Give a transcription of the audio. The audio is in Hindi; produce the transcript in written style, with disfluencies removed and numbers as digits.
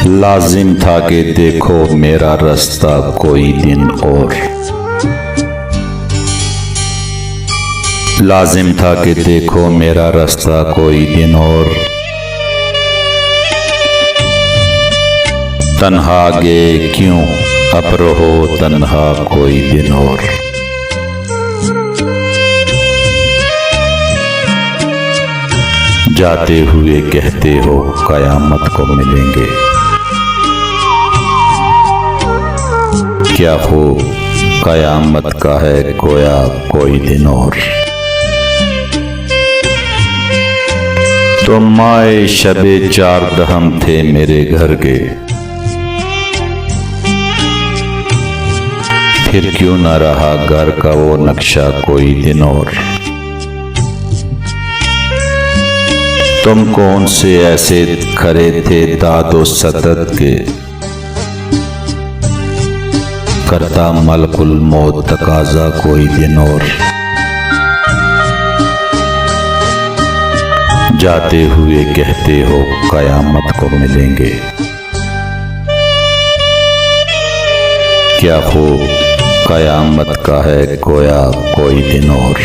लाजिम था कि देखो मेरा रास्ता कोई दिन और, लाजिम था कि देखो मेरा रास्ता कोई दिन और। तन्हा गए क्यों अब रहो तन्हा कोई दिन और। जाते हुए कहते हो कयामत को मिलेंगे, क्या हो कयामत का है गोया कोई दिन और। तुम माए शबे चार दहम थे मेरे घर के, फिर क्यों न रहा घर का वो नक्शा कोई दिन और। तुम कौन से ऐसे खरे थे दादो सदत के, करता मलकुल मौत तकाजा कोई दिन और। जाते हुए कहते हो कयामत को मिलेंगे, क्या हो कयामत का है गोया कोई दिन और।